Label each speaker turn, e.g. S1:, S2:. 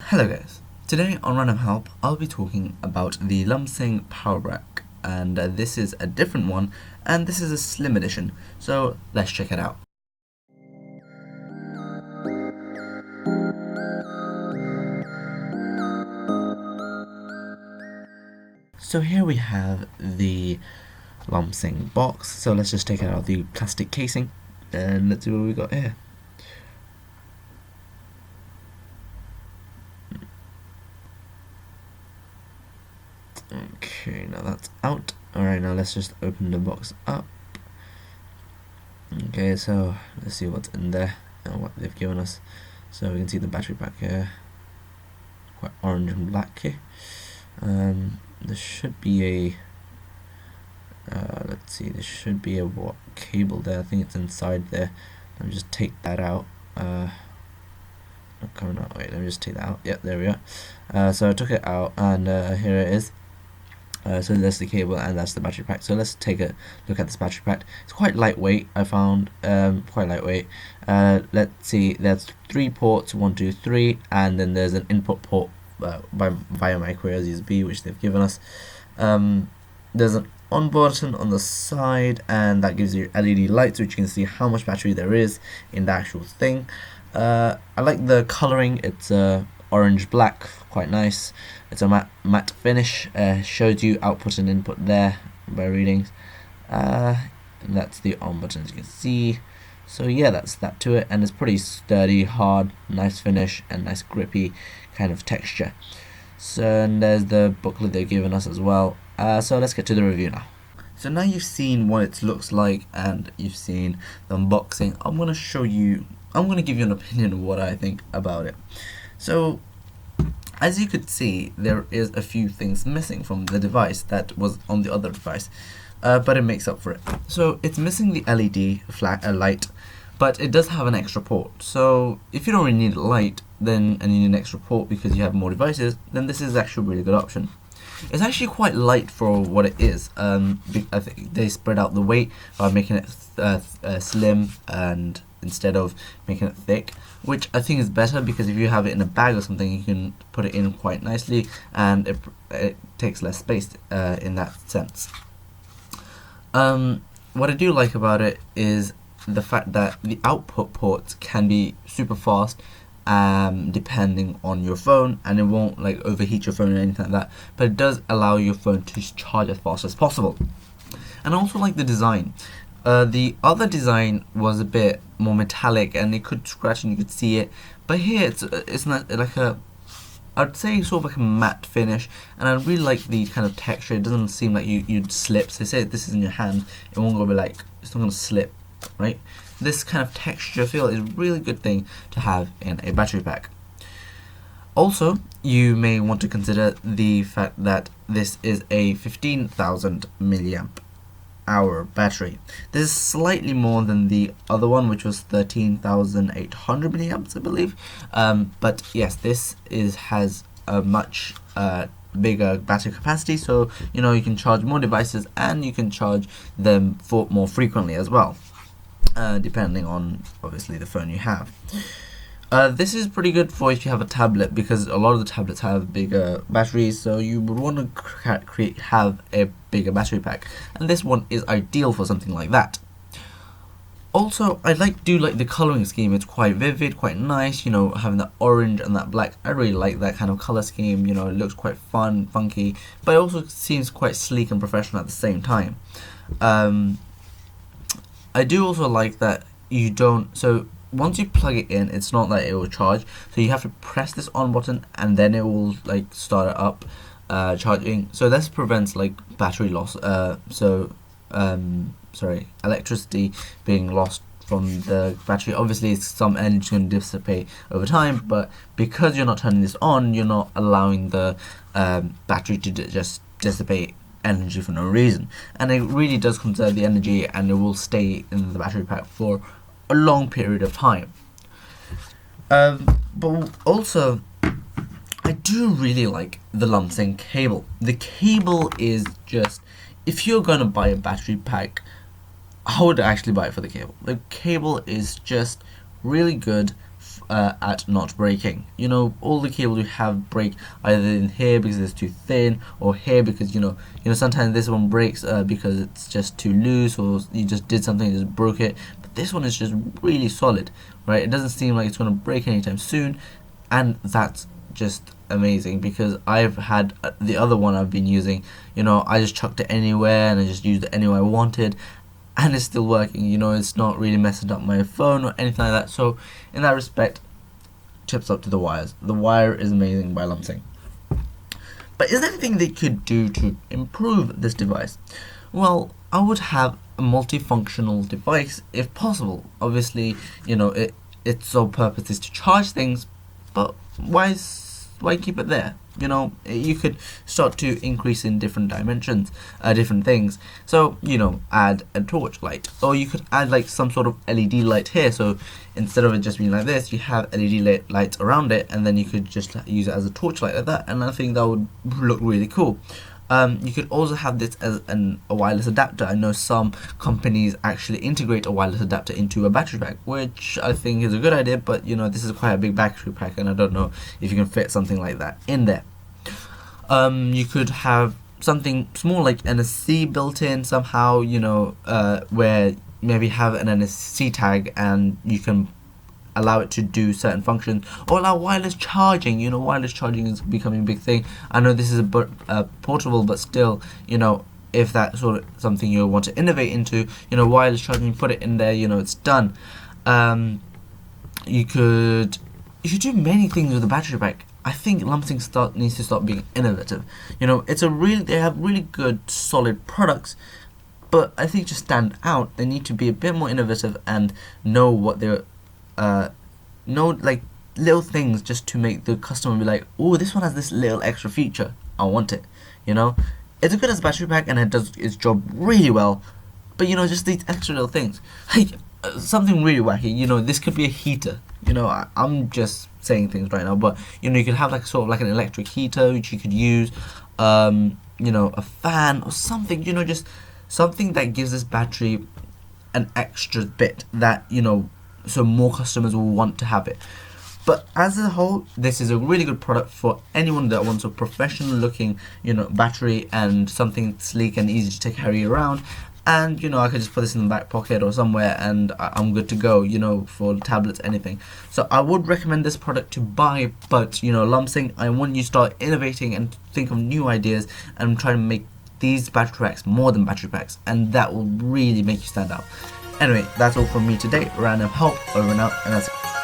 S1: Hello guys, today on Random Help I'll be talking about the Lumsing power brick, and this is a different one and this is a slim edition, so let's check it out. So here we have the Lumsing box, so let's just take it out of the plastic casing and let's see what we got here. Okay, now that's out. Alright, now let's just open the box up. Okay, so let's see what's in there and what they've given us. So we can see the battery pack here, quite orange and black here. There should be a let's see, there should be a cable there. I think it's inside there. Let me just take that out. Not coming out. Wait, let me just take that out. Yep, there we are. So I took it out, and here it is. So that's the cable and that's the battery pack. So let's take a look at this battery pack. It's quite lightweight, I found, quite lightweight. Let's see, there's 3 ports, 1, 2, 3, and then there's an input port via micro USB, which they've given us. There's an on button on the side, and that gives you LED lights, which you can see how much battery there is in the actual thing. I like the coloring. It's orange black, quite nice. It's a matte finish. Shows you output and input there by readings. And that's the on button, as you can see. So yeah, that's that to it, and it's pretty sturdy, hard, nice finish, and nice grippy kind of texture. So, and there's the booklet they've given us as well. So let's get to the review now. So now you've seen what it looks like and you've seen the unboxing, I'm going to give you an opinion of what I think about it. So as you could see, there is a few things missing from the device that was on the other device, but it makes up for it. So it's missing the LED light, but it does have an extra port. So if you don't really need a light, then and you need an extra port because you have more devices, then this is actually a really good option. It's actually quite light for what it is. I think they spread out the weight by making it slim and instead of making it thick, which I think is better because if you have it in a bag or something, you can put it in quite nicely and it takes less space in that sense. What I do like about it is the fact that the output ports can be super fast, depending on your phone, and it won't like overheat your phone or anything like that, but it does allow your phone to charge as fast as possible. And I also like the design. The other design was a bit more metallic and it could scratch and you could see it, but here it's not like I'd say sort of like a matte finish, and I really like the kind of texture. It doesn't seem like you'd slip. So say this is in your hand, it won't go be like, it's not gonna slip, right? This kind of texture feel is a really good thing to have in a battery pack. Also, you may want to consider the fact that this is a 15,000 milliamp hour battery. This is slightly more than the other one, which was 13,800 milliamps, I believe. But yes, this has a much bigger battery capacity, so you know you can charge more devices and you can charge them more frequently as well. Depending on obviously the phone you have. This is pretty good for if you have a tablet, because a lot of the tablets have bigger batteries, so you would want to have a bigger battery pack, and this one is ideal for something like that. Also, I do like the coloring scheme. It's quite vivid, quite nice, you know, having that orange and that black. I really like that kind of color scheme. You know, it looks quite fun, funky, but it also seems quite sleek and professional at the same time. I do also like that you don't, so once you plug it in, it's not that it will charge, so you have to press this on button and then it will like start it up charging. So this prevents like battery loss, electricity being lost from the battery. Obviously some energy can dissipate over time, but because you're not turning this on, you're not allowing the battery to just dissipate energy for no reason, and it really does conserve the energy, and it will stay in the battery pack for a long period of time. But also I do really like the Lumsing cable. The cable is just, if you're gonna buy a battery pack, I would actually buy it for the cable. The cable is just really good at not breaking. You know, all the cables you have break either in here because it's too thin, or here because you know sometimes this one breaks because it's just too loose, or you just did something and just broke it. But this one is just really solid, right? It doesn't seem like it's going to break anytime soon, and that's just amazing, because I've had the other one I've been using, you know, I just chucked it anywhere and I just used it anywhere I wanted, and it's still working. You know, it's not really messing up my phone or anything like that. So in that respect, tips up to the wires. The wire is amazing by Lumsing. But is there anything they could do to improve this device? Well, I would have a multifunctional device if possible. Obviously, you know, its sole purpose is to charge things, but why keep it there? You know, you could start to increase in different dimensions, different things. So, you know, add a torch light, or you could add like some sort of LED light here. So instead of it just being like this, you have LED lights around it, and then you could just use it as a torch light like that. And I think that would look really cool. You could also have this as a wireless adapter. I know some companies actually integrate a wireless adapter into a battery pack, which I think is a good idea, but you know, this is quite a big battery pack, and I don't know if you can fit something like that in there. You could have something small like NFC built in somehow, you know, where maybe have an NFC tag and you can allow it to do certain functions, or allow wireless charging. You know, wireless charging is becoming a big thing. I know this is a portable, but still, you know, if that's sort of something you want to innovate into, you know, wireless charging, put it in there, you know, it's done. You could do many things with the battery pack. I think Lumsing needs to start being innovative. You know, they have really good solid products, but I think to stand out, they need to be a bit more innovative and know what they're know like little things just to make the customer be like, oh, this one has this little extra feature, I want it. You know, it's good as a battery pack and it does its job really well, but you know, just these extra little things, like something really wacky. You know, this could be a heater. You know, I'm just saying things right now, but you know, you could have like sort of like an electric heater which you could use, you know, a fan or something. You know, just something that gives this battery an extra bit that, you know, so more customers will want to have it. But as a whole, this is a really good product for anyone that wants a professional looking, you know, battery and something sleek and easy to carry around. And you know, I could just put this in the back pocket or somewhere and I'm good to go, you know, for tablets, anything. So I would recommend this product to buy. But you know, Lumsing, I want you to start innovating and think of new ideas and try to make these battery packs more than battery packs, and that will really make you stand out. Anyway, that's all from me today. Random help, over and out, and that's it.